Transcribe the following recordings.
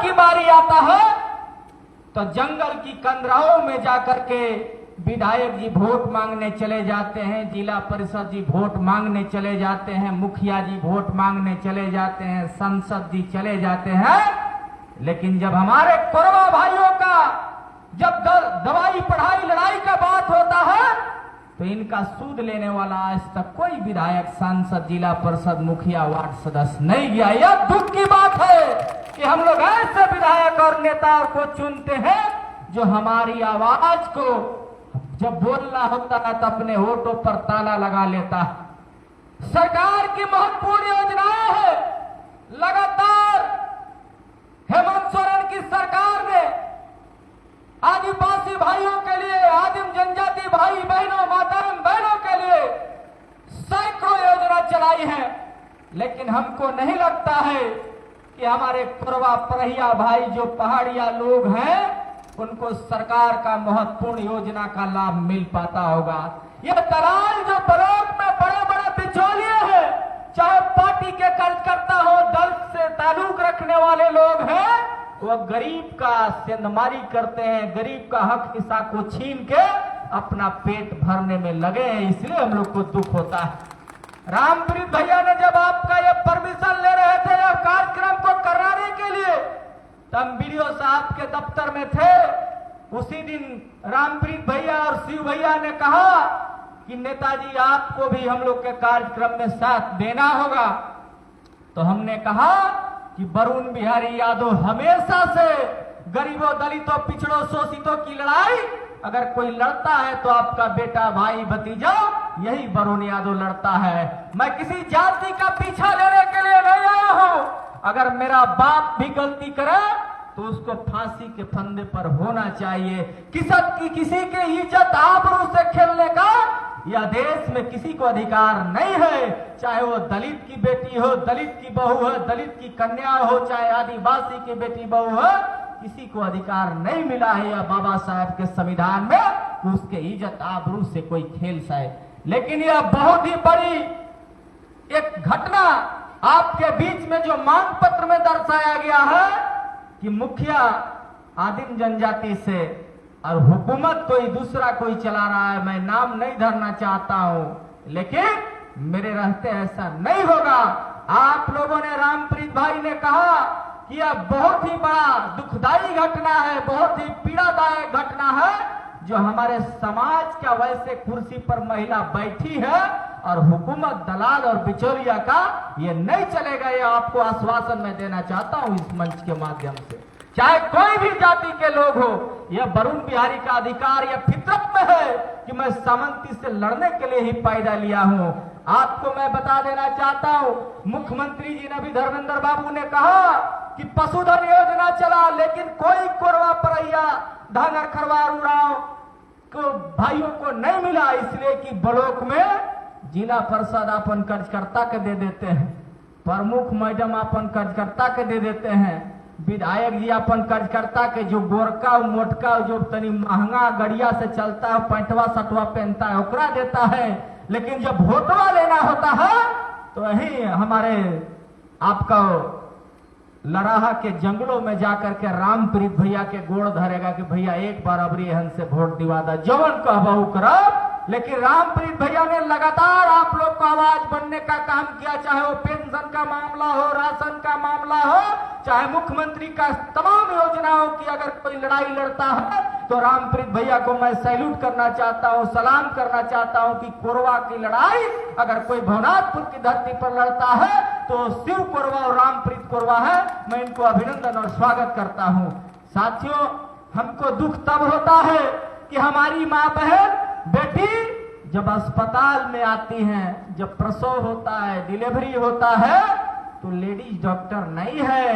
की बारी आता है तो जंगल की कंदराओं में जाकर के विधायक जी वोट मांगने चले जाते हैं, जिला परिषद जी वोट मांगने चले जाते हैं, मुखिया जी वोट मांगने चले जाते हैं, संसद जी चले जाते हैं। लेकिन जब हमारे कोरवा भाइयों का जब दवाई पढ़ाई लड़ाई का बात होता है तो इनका सूद लेने वाला आज तक कोई विधायक, सांसद, जिला परिषद, मुखिया, वार्ड सदस्य नहीं गया। यह दुख की बात है कि हम लोग ऐसे विधायक और नेताओं को चुनते हैं जो हमारी आवाज को जब बोलना होता है तो अपने होठों पर ताला लगा लेता है। सरकार की महत्वपूर्ण योजनाएं है। लगातार हेमंत सोरेन की सरकार ने आदिवासी भाइयों के लिए, आदिम जनजाति भाई बहनों, माताओं बहनों के लिए सैकड़ों योजना चलाई है। लेकिन हमको नहीं लगता है कि हमारे कोरवा परहिया भाई जो पहाड़िया लोग हैं उनको सरकार का महत्वपूर्ण योजना का लाभ मिल पाता होगा। यह दलाल जो ब्लॉक में बड़े बड़े बिचौलिए हैं, चाहे पार्टी के कार्यकर्ता हो, दल से ताल्लुक रखने वाले लोग हैं, वह गरीब का सेंधमारी करते हैं, गरीब का हक हिस्सा को छीन के अपना पेट भरने में लगे हैं। इसलिए हम लोग को दुख होता है। रामप्रीत भैया ने जब आपका ये परमिशन ले रहे थे यह कार्यक्रम को कराने के लिए, तब बीडीओ साहब के दफ्तर में थे। उसी दिन रामप्रीत भैया और शिव भैया ने कहा कि नेताजी आपको भी हम लोग के कार्यक्रम में साथ देना होगा। तो हमने कहा कि वरुण बिहारी यादव हमेशा से गरीबों, दलितों, पिछड़ों, शोषितों की लड़ाई अगर कोई लड़ता है तो आपका बेटा, भाई, भतीजा यही वरुण यादव लड़ता है। मैं किसी जाति का पीछा लेने के लिए नहीं आया हूं। अगर मेरा बाप भी गलती करे तो उसको फांसी के फंदे पर होना चाहिए। किसी के इज्जत आबरू से खेलने का यह देश में किसी को अधिकार नहीं है। चाहे वो दलित की बेटी हो, दलित की बहू हो, दलित की कन्या हो, चाहे आदिवासी की बेटी बहू हो, किसी को अधिकार नहीं मिला है या बाबा साहब के संविधान में कि उसके इज्जत आबरू से कोई खेल सके। लेकिन यह बहुत ही बड़ी एक घटना आपके बीच में जो मांग पत्र में दर्शाया गया है कि मुखिया आदिम जनजाति से और हुकूमत कोई दूसरा कोई चला रहा है। मैं नाम नहीं धरना चाहता हूं, लेकिन मेरे रहते ऐसा नहीं होगा। आप लोगों ने, रामप्रीत भाई ने कहा कि यह बहुत ही बड़ा दुखदाई घटना है, बहुत ही पीड़ादायक घटना है जो हमारे समाज का वैसे कुर्सी पर महिला बैठी है और हुकूमत, दलाल और बिचौलिया का ये नहीं चलेगा। ये आपको आश्वासन मैं देना चाहता हूं इस मंच के माध्यम से। चाहे कोई भी जाति के लोग हो, यह वरुण बिहारी का अधिकार या फितरत में है कि मैं सामंती से लड़ने के लिए ही पैदा लिया हूं। आपको मैं बता देना चाहता हूं, मुख्यमंत्री जी ने भी, धर्मेंद्र बाबू ने कहा कि पशुधन योजना चला, लेकिन कोई कोरवा परैया, धांगर, खरवार, उड़ाव को भाइयों को नहीं मिला। इसलिए कि ब्लॉक में जिला परिषद अपन कार्यकर्ता के दे देते हैं, प्रमुख मैडम अपन कार्यकर्ता के दे देते हैं, विधायक जी अपन कार्यकर्ता के, जो गोरका मोटका जो तनी महंगा गड़िया से चलता है, पैंटवा सटवा पहनता है, ओकरा देता है। लेकिन जब वोटवा लेना होता है तो वही हमारे आपका लड़ाहा के जंगलों में जाकर के रामप्रीत भैया के गोड़ धरेगा कि भैया एक बार अबरी हन से वोट दिवा दा, जवन कहबहू करब। लेकिन रामप्रीत भैया ने लगातार आप लोग को आवाज बनने का काम किया, चाहे वो पेंशन का मामला हो, राशन का मामला हो, चाहे मुख्यमंत्री का तमाम योजनाओं की अगर कोई लड़ाई लड़ता है तो रामप्रीत भैया को मैं सैल्यूट करना चाहता हूं, सलाम करना चाहता हूं कि कोरवा की लड़ाई अगर कोई भवनाथपुर की धरती पर लड़ता है तो शिव कोरवा और रामप्रीत कोरवा है। मैं इनको अभिनंदन और स्वागत करता हूं। साथियों, हमको दुख तब होता है कि हमारी माँ बहन बेटी जब अस्पताल में आती हैं, जब प्रसव होता है, डिलीवरी होता है तो लेडीज डॉक्टर नहीं है।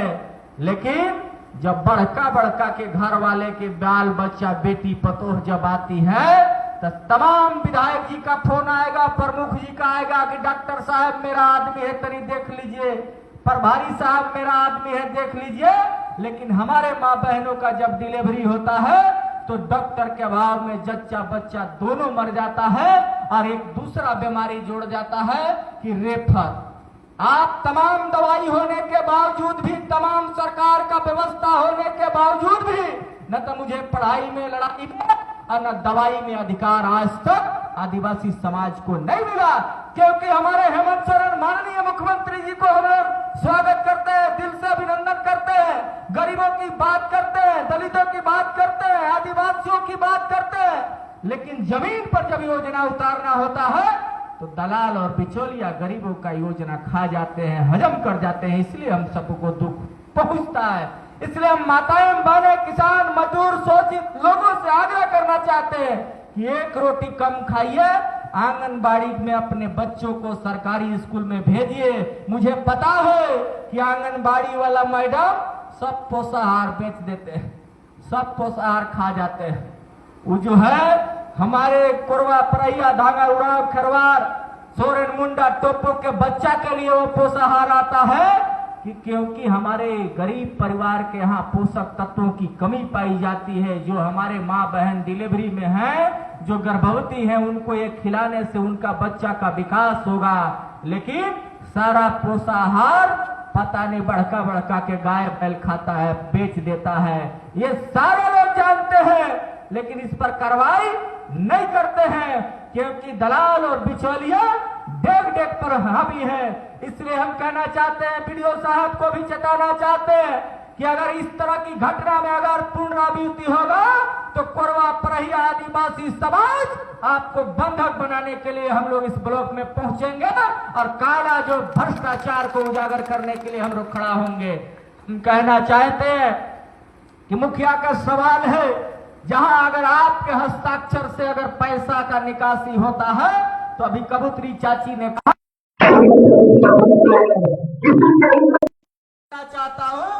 लेकिन जब बड़का बड़का के घर वाले के बाल बच्चा, बेटी पतोह जब आती है तो तमाम विधायक जी का फोन आएगा, प्रमुख जी का आएगा कि डॉक्टर साहब मेरा आदमी है, तनी देख लीजिए, प्रभारी साहब मेरा आदमी है, देख लीजिए। लेकिन हमारे माँ बहनों का जब डिलीवरी होता है तो डॉक्टर के अभाव में जच्चा बच्चा दोनों मर जाता है और एक दूसरा बीमारी जोड़ जाता है कि रेफर। आप तमाम दवाई होने के बावजूद भी, तमाम सरकार का व्यवस्था होने के बावजूद भी न तो मुझे पढ़ाई में, लड़ाई में और न दवाई में अधिकार आज तक आदिवासी समाज को नहीं मिला। क्योंकि हमारे हेमंत सोरेन माननीय मुख्यमंत्री जी को हम लोग स्वागत करते हैं, दिल से अभिनंदन करते हैं, गरीबों की बात करते हैं, दलितों की बात करते हैं, आदिवासियों की बात करते हैं, लेकिन जमीन पर जब योजना उतारना होता है तो दलाल और बिचौलिया गरीबों का योजना खा जाते हैं, हजम कर जाते हैं। इसलिए हम सबको दुख पहुंचता है। इसलिए हम माताएं, बहनें, किसान, मजदूर, शोषित लोगों से आग्रह करना चाहते हैं कि एक रोटी कम खाइए, आंगनबाड़ी में अपने बच्चों को सरकारी स्कूल में भेजिए। मुझे पता है कि आंगनबाड़ी वाला मैडम सब पोषाहार बेच देते हैं, सब पोषाहार खा जाते हैं। वो जो है हमारे कोरवा, परैया, धागा, उड़ाव, खरवार, सोरेन, मुंडा, टोपो के बच्चा के लिए वो पोषाहार आता है कि क्योंकि हमारे गरीब परिवार के यहाँ पोषक तत्वों की कमी पाई जाती है। जो हमारे माँ बहन डिलीवरी में हैं, जो गर्भवती हैं, उनको ये खिलाने से उनका बच्चा का विकास होगा। लेकिन सारा पोषाहार पता नहीं बड़का बड़का के गाय बैल खाता है, बेच देता है। ये सारे लोग जानते हैं, लेकिन इस पर कार्रवाई नहीं करते हैं क्योंकि दलाल और बिचौलिया डेग डेग पर हावी है। इसलिए हम कहना चाहते हैं, वीडियो साहब को भी चेताना चाहते हैं कि अगर इस तरह की घटना में अगर पुनरावृत्ति होगा तो कोरवा, परैया, आदिवासी समाज आपको बंधक बनाने के लिए हम लोग इस ब्लॉक में पहुंचेंगे और काला जो भ्रष्टाचार को उजागर करने के लिए हम लोग खड़ा होंगे। हम कहना चाहते हैं कि मुखिया का सवाल है, जहां अगर आपके हस्ताक्षर से अगर पैसा का निकासी होता है तो अभी कबूतरी चाची ने कहा, चाहता हूं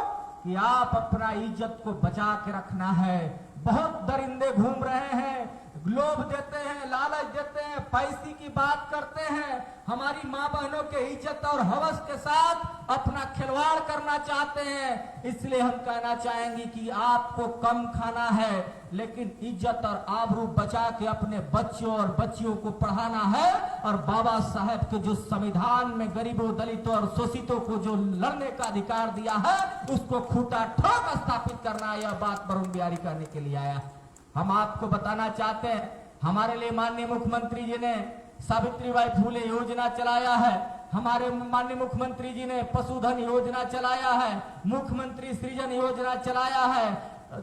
कि आप अपना इज्जत को बचा के रखना है। बहुत दरिंदे घूम रहे हैं, लोभ देते हैं, लालच देते हैं, पैसे की बात करते हैं, हमारी माँ बहनों के इज्जत और हवस के साथ अपना खिलवाड़ करना चाहते हैं। इसलिए हम कहना चाहेंगे कि आपको कम खाना है, लेकिन इज्जत और आबरू बचा के अपने बच्चों और बच्चियों को पढ़ाना है और बाबा साहेब के जो संविधान में गरीबों, दलितों और शोषितों को जो लड़ने का अधिकार दिया है उसको खूंटा ठोक स्थापित करना, यह बात वरुण बिहारी करने के लिए आया। हम आपको बताना चाहते हैं, हमारे लिए माननीय मुख्यमंत्री जी ने सावित्रीबाई फूले योजना चलाया है, हमारे माननीय मुख्यमंत्री जी ने पशुधन योजना चलाया है, मुख्यमंत्री सृजन योजना चलाया है,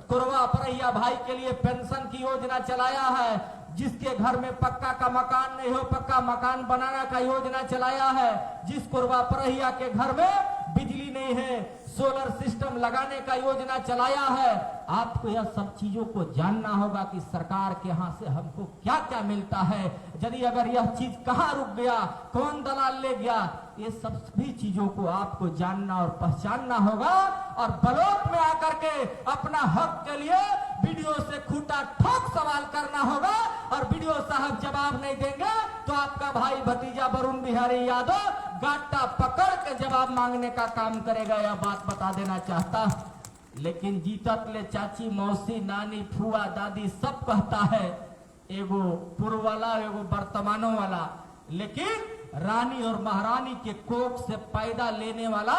कोरवा, परैया भाई के लिए पेंशन की योजना चलाया है, जिसके घर में पक्का का मकान नहीं हो पक्का मकान बनाने का योजना चलाया है, जिस कोरवा परैया के घर में बिजली नहीं है सोलर सिस्टम लगाने का योजना चलाया है। आपको यह सब चीजों को जानना होगा कि सरकार के यहाँ से हमको क्या क्या मिलता है, यदि अगर यह चीज कहाँ रुक गया, कौन दलाल ले गया, ये सब सभी चीजों को आपको जानना और पहचानना होगा और ब्लॉक में आकर के अपना हक के लिए वीडियो से खूंटा ठोक सवाल करना होगा और वीडियो साहब जवाब नहीं देंगे तो आपका भाई भतीजा वरुण बिहारी यादव गाटा पकड़ के जवाब मांगने का काम करेगा। यह बात बता देना चाहता। लेकिन जीतत ले चाची, मौसी, नानी, फुआ, दादी सब कहता है, एगो पूर्व वाला एगो वर्तमानों वाला, लेकिन रानी और महारानी के कोख से पैदा लेने वाला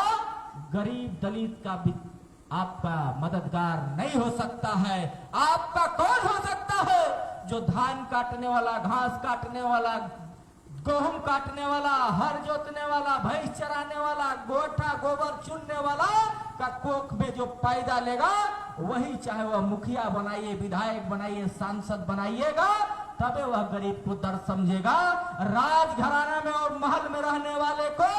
गरीब दलित का भी आपका मददगार नहीं हो सकता है। आपका कौन हो सकता है? जो धान काटने वाला, घास काटने वाला, गेहूं काटने वाला, हर जोतने वाला, भैंस चराने वाला, गोठा गोबर चुनने वाला का कोख में जो पैदा लेगा वही, चाहे वह मुखिया बनाइए, विधायक बनाइए, सांसद बनाइएगा, तबे वह गरीब को दर्द समझेगा। राजघराना में और महल में रहने वाले को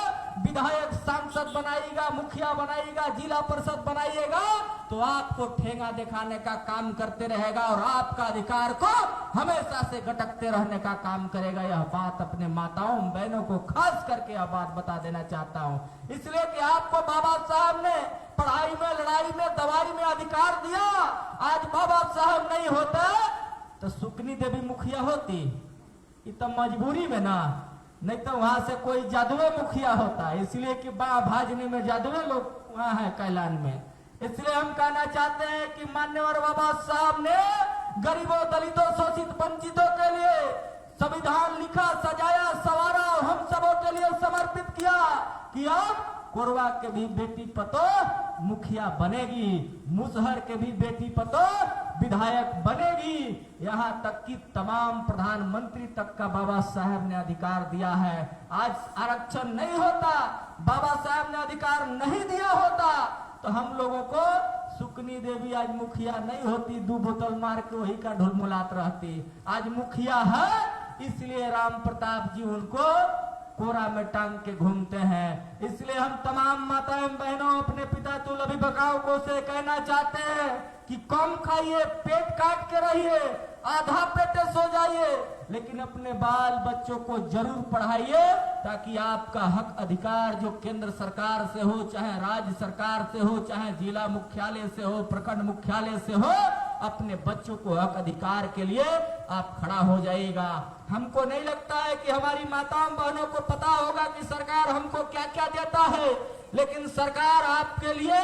विधायक, सांसद बनाइएगा, मुखिया बनाइएगा, जिला परिषद बनाइएगा तो आपको ठेंगा दिखाने का काम करते रहेगा और आपका अधिकार को हमेशा से गटकते रहने का काम करेगा। यह बात अपने माताओं बहनों को खास करके यह बात बता देना चाहता हूँ, इसलिए कि आपको बाबा साहब ने पढ़ाई में, लड़ाई में, दवाई में अधिकार दिया। आज बाबा साहब नहीं होते तो सुकनी देवी मुखिया होती, ये तो मजबूरी में ना, नहीं तो वहां से कोई जादुए मुखिया होता, इसलिए कि भाजने में जादुए लोग वहां है कैलान में। इसलिए हम कहना चाहते हैं कि मान्यवर बाबा साहब ने गरीबों, दलितों, शोषित, वंचितों के लिए संविधान लिखा, सजाया, सवारा और हम सबों के लिए समर्पित किया। कि अब कोरबा के भी बेटी पतो मुखिया बनेगी, मुसहर के भी बेटी पतो विधायक बनेगी, यहाँ तक कि तमाम प्रधानमंत्री तक का बाबा साहब ने अधिकार दिया है। आज आरक्षण नहीं होता, बाबा साहब ने अधिकार नहीं दिया होता तो हम लोगों को सुकनी देवी आज मुखिया नहीं होती, 2 बोतल मार के वही का ढोलमुलात रहती। आज मुखिया है, इसलिए राम प्रताप जी उनको कोरा में टांग के घूमते हैं। इसलिए हम तमाम माताएं बहनों अपने पिता तुल अभिभावकों से कहना चाहते हैं कि कम खाइए, पेट काट के रहिए, आधा पेटे सो जाइए, लेकिन अपने बाल बच्चों को जरूर पढ़ाइए ताकि आपका हक अधिकार जो केंद्र सरकार से हो, चाहे राज्य सरकार से हो, चाहे जिला मुख्यालय से हो, प्रखंड मुख्यालय से हो, अपने बच्चों को हक अधिकार के लिए आप खड़ा हो जाइएगा। हमको नहीं लगता है कि हमारी माताओं बहनों को पता होगा कि सरकार हमको क्या क्या देता है, लेकिन सरकार आपके लिए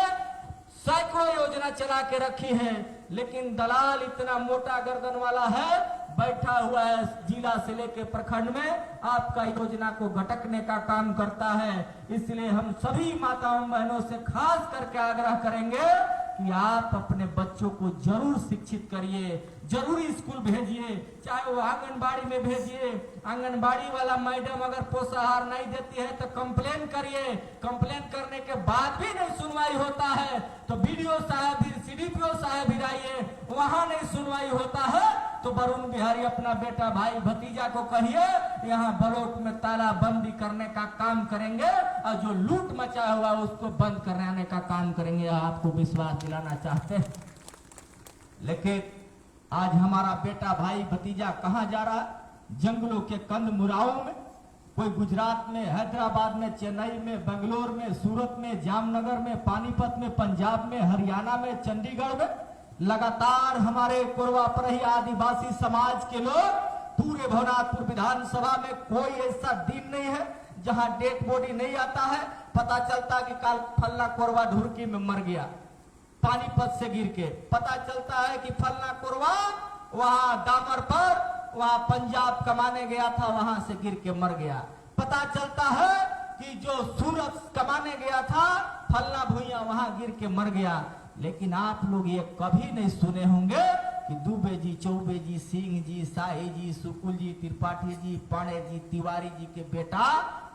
सैकड़ों योजना चला के रखी है, लेकिन दलाल इतना मोटा गर्दन वाला है, बैठा हुआ है जिला से लेके प्रखंड में, आपका योजना को घटकने का काम करता है। इसलिए हम सभी माताओं बहनों से खास करके आग्रह करेंगे कि आप अपने बच्चों को जरूर शिक्षित करिए, जरूर स्कूल भेजिए, चाहे वो आंगनबाड़ी में भेजिए। आंगनबाड़ी वाला मैडम अगर पोषाहार नहीं देती है तो कंप्लेन करिए, कंप्लेन करने के बाद भी नहीं सुनवाई होता है तो बीडीओ साहब, सीडीपीओ साहब हिराइए, वहां नहीं सुनवाई होता है तो वरुण बिहारी अपना बेटा भाई भतीजा को कहिए यहाँ बलोट में तालाबंदी करने का काम करेंगे और जो लूट मचा हुआ उसको बंद कराने का काम करेंगे। आपको विश्वास दिलाना चाहते हैं, लेकिन आज हमारा बेटा भाई भतीजा कहाँ जा रहा है? जंगलों के कंद मुराओं में, कोई गुजरात में, हैदराबाद में, चेन्नई में, बेंगलोर में, सूरत में, जामनगर में, पानीपत में, पंजाब में, हरियाणा में, चंडीगढ़ में लगातार हमारे कोरबा परही आदिवासी समाज के लोग, पूरे भवनाथपुर विधानसभा में कोई ऐसा दिन नहीं है जहां डेड बॉडी नहीं आता है। पता चलता कि कल फलना कोरबा ढुरकी में मर गया पानीपत से गिर के, पता चलता है कि फलना कोरबा वहां दामर पर वहां पंजाब कमाने गया था, वहां से गिर के मर गया। पता चलता है कि जो सूरत कमाने गया था फलना भुइया वहां गिर के मर गया। लेकिन आप लोग ये कभी नहीं सुने होंगे कि दुबे जी, चौबे जी, सिंह जी, शाही जी, सुकुल जी, त्रिपाठी जी, पांडे जी, तिवारी जी के बेटा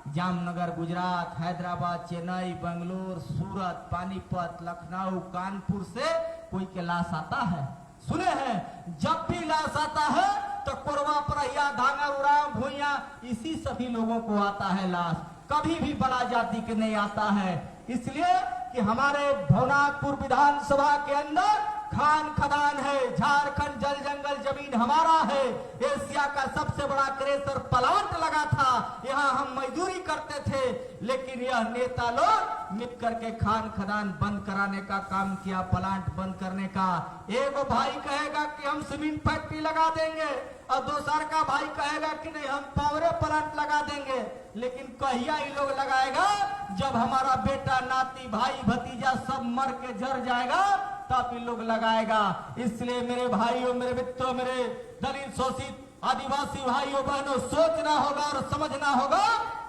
जामनगर, गुजरात, हैदराबाद, चेन्नई, बेंगलोर, सूरत, पानीपत, लखनऊ, कानपुर से कोई के लाश आता है? सुने हैं? जब भी लाश आता है तो कोरबा परहिया, धांगरुआ, भुइया, इसी सभी लोगों को आता है लाश, कभी भी बड़ा जाति के नहीं आता है। इसलिए कि हमारे भवनाथपुर विधानसभा के अंदर खान खदान है, झारखंड जल जंगल जमीन हमारा है, एशिया का सबसे बड़ा क्रेशर प्लांट लगा था, यहाँ हम मजदूरी करते थे, लेकिन यह नेता लोग मिल करके खान खदान बंद कराने का काम किया, प्लांट बंद करने का। एक भाई कहेगा कि हम सीमेंट फैक्ट्री लगा देंगे और दूसर का भाई कहेगा कि नहीं हम पावर प्लांट लगा देंगे, लेकिन कहिया ये लोग लगाएगा जब हमारा बेटा, नाती, भाई, भतीजा सब मर के जर जाएगा तब ये लोग लगाएगा। इसलिए मेरे भाइयों, मेरे मित्रों, मेरे दलित शोषित आदिवासी भाइयों बहनों, सोचना होगा और समझना होगा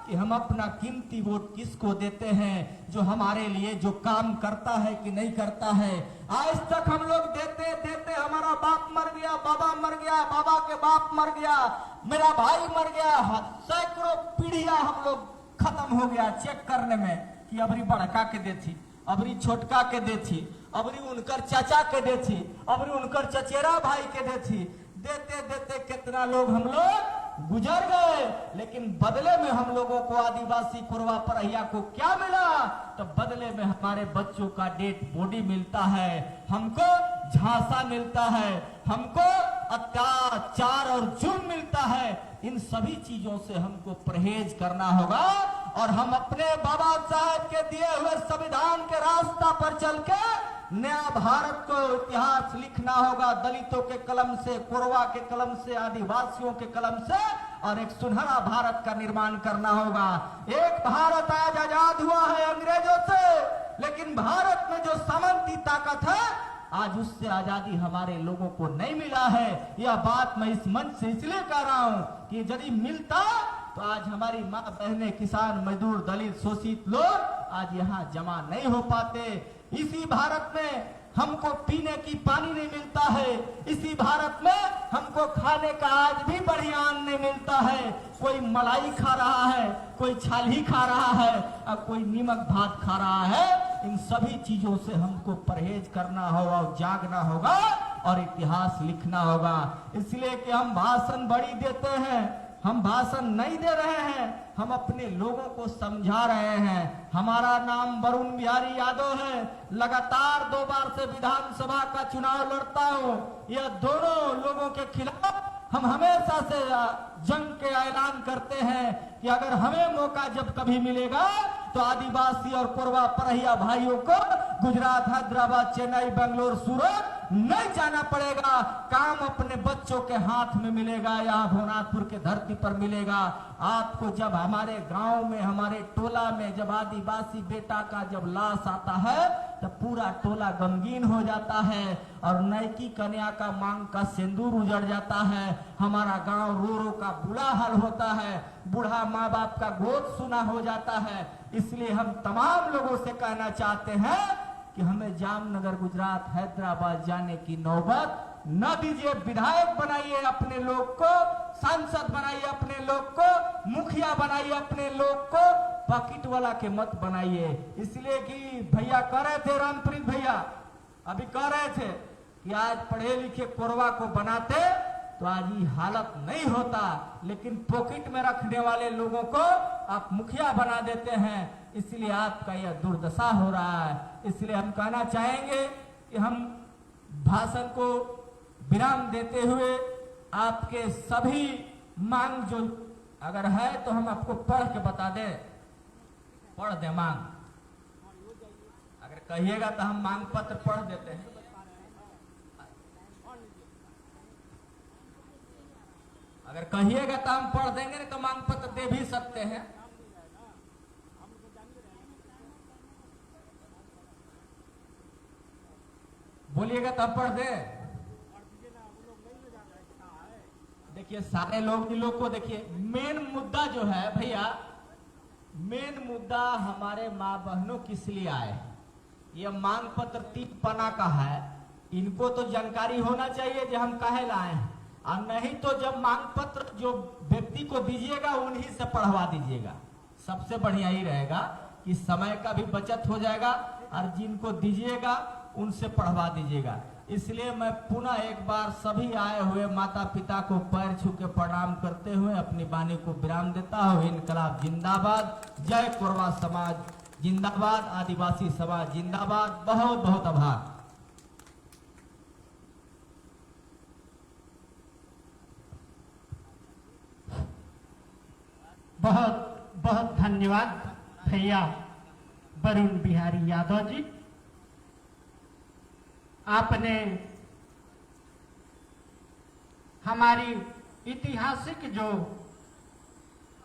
कि हम अपना कीमती वोट किसको देते हैं, जो हमारे लिए जो काम करता है कि नहीं करता है। आज तक हम लोग देते देते हमारा बाप मर गया, बाबा मर गया, बाबा के बाप मर गया, मेरा भाई मर गया, सैकड़ों पीढ़ियां हम लोग खत्म हो गया चेक करने में कि अबरी बड़का के देथी, अबरी छोटका के देथी, अबरी उनकर चाचा के देथी, अबरी उनकर चचेरा भाई के देथी, देते देते कितना लोग हम लोग गुजर गए। लेकिन बदले में हम लोगों को, आदिवासी कोरबा परहिया को क्या मिला? तो बदले में हमारे बच्चों का डेड बॉडी मिलता है, हमको झांसा मिलता है, हमको अत्याचार और जुल्म मिलता है। इन सभी चीजों से हमको परहेज करना होगा और हम अपने बाबा साहब के दिए हुए संविधान के रास्ता पर चल के नया भारत को इतिहास लिखना होगा, दलितों के कलम से, कोरबा के कलम से, आदिवासियों के कलम से, और एक सुनहरा भारत का निर्माण करना होगा। एक भारत आज आजाद हुआ है अंग्रेजों से, लेकिन भारत में जो सामंती ताकत है आज उससे आजादी हमारे लोगों को नहीं मिला है। यह बात मैं इस मंच से इसलिए कह रहा हूं कि यदि मिलता तो आज हमारी माँ बहनें, किसान, मजदूर, दलित, शोषित लोग आज यहाँ जमा नहीं हो पाते। इसी भारत में हमको पीने की पानी नहीं मिलता है, इसी भारत में हमको खाने का आज भी बढ़िया अन्न नहीं मिलता है। कोई मलाई खा रहा है, कोई छाली खा रहा है और कोई नीमक भात खा रहा है। इन सभी चीजों से हमको परहेज करना होगा और जागना होगा और इतिहास लिखना होगा। इसलिए कि हम भाषण बड़ी देते हैं, हम भाषण नहीं दे रहे हैं, हम अपने लोगों को समझा रहे हैं। हमारा नाम वरुण बिहारी यादव है, लगातार 2 बार से विधानसभा का चुनाव लड़ता हूँ। यह दोनों लोगों के खिलाफ हम हमेशा से जंग के ऐलान करते हैं कि अगर हमें मौका जब कभी मिलेगा तो आदिवासी और कोरवा परहिया भाइयों को गुजरात, हैदराबाद, चेन्नई, बेंगलोर, सूरत नहीं जाना पड़ेगा। काम अपने बच्चों के हाथ में मिलेगा, यहाँ भुवनाथपुर के धरती पर मिलेगा। आपको जब हमारे गांव में, हमारे टोला में जब आदिवासी बेटा का जब लाश आता है तब पूरा टोला गमगीन हो जाता है और नैकी कन्या का मांग का सिंदूर उजड़ जाता है। हमारा गांव रो रो का बुरा हाल होता है, बूढ़ा माँ बाप का गोद सुना हो जाता है। इसलिए हम तमाम लोगों से कहना चाहते हैं कि हमें जामनगर, गुजरात, हैदराबाद जाने की नौबत न दीजिए। विधायक बनाइए अपने लोग को, सांसद बनाइए अपने लोग को, मुखिया बनाइए अपने लोग को, पॉकेट वाला के मत बनाइए। इसलिए कि भैया कह रहे थे, रामप्रीत भैया अभी कह रहे थे कि आज पढ़े लिखे कोरवा को बनाते तो आज ये हालत नहीं होता, लेकिन पॉकेट में रखने वाले लोगों को आप मुखिया बना देते हैं, इसलिए आपका यह दुर्दशा हो रहा है। इसलिए हम कहना चाहेंगे कि हम भाषण को विराम देते हुए आपके सभी मांग जो अगर है तो हम आपको पढ़ के बता दें, पढ़ दे मांग। अगर कहिएगा तो हम मांग पत्र पढ़ देते हैं। अगर कहिएगा तो हम पढ़ देंगे, नहीं तो मांग पत्र दे भी सकते हैं। बोलिएगा तो हम पढ़ दे। देखिए सारे लोग को देखिए, मेन मुद्दा जो है भैया, मेन मुद्दा हमारे माँ बहनों किस लिए आए। ये मांग पत्र 3 पन्ना का है, इनको तो जानकारी होना चाहिए जो हम काहे लाए हैं। और नहीं तो जब मांग पत्र जो व्यक्ति को दीजिएगा उन्हीं से पढ़वा दीजिएगा, सबसे बढ़िया ही रहेगा कि समय का भी बचत हो जाएगा और जिनको दीजिएगा उनसे पढ़वा दीजिएगा। इसलिए मैं पुनः एक बार सभी आए हुए माता पिता को पैर छू के प्रणाम करते हुए अपनी वाणी को विराम देता हूँ। इनकलाब जिंदाबाद, जय कोरवा समाज जिंदाबाद, आदिवासी समाज जिंदाबाद। बहुत बहुत आभार। बहुत बहुत धन्यवाद भैया वरुण बिहारी यादव जी। आपने हमारी ऐतिहासिक जो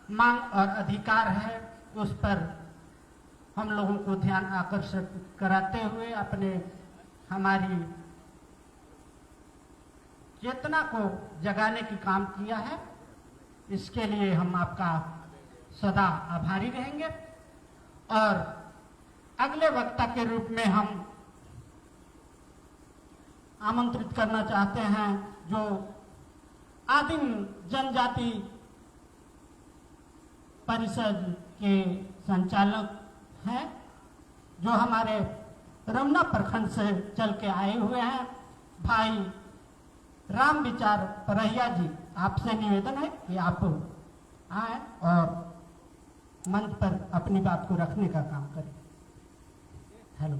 मांग और अधिकार है उस पर हम लोगों को ध्यान आकर्षित कराते हुए अपने हमारी चेतना को जगाने की काम किया है। इसके लिए हम आपका सदा आभारी रहेंगे। और अगले वक्ता के रूप में हम आमंत्रित करना चाहते हैं जो आदिम जनजाति परिषद के संचालक हैं, जो हमारे रमना प्रखंड से चल के आए हुए हैं, भाई राम विचार परहिया जी। आपसे निवेदन है कि आप आए और मंच पर अपनी बात को रखने का काम करें। हेलो।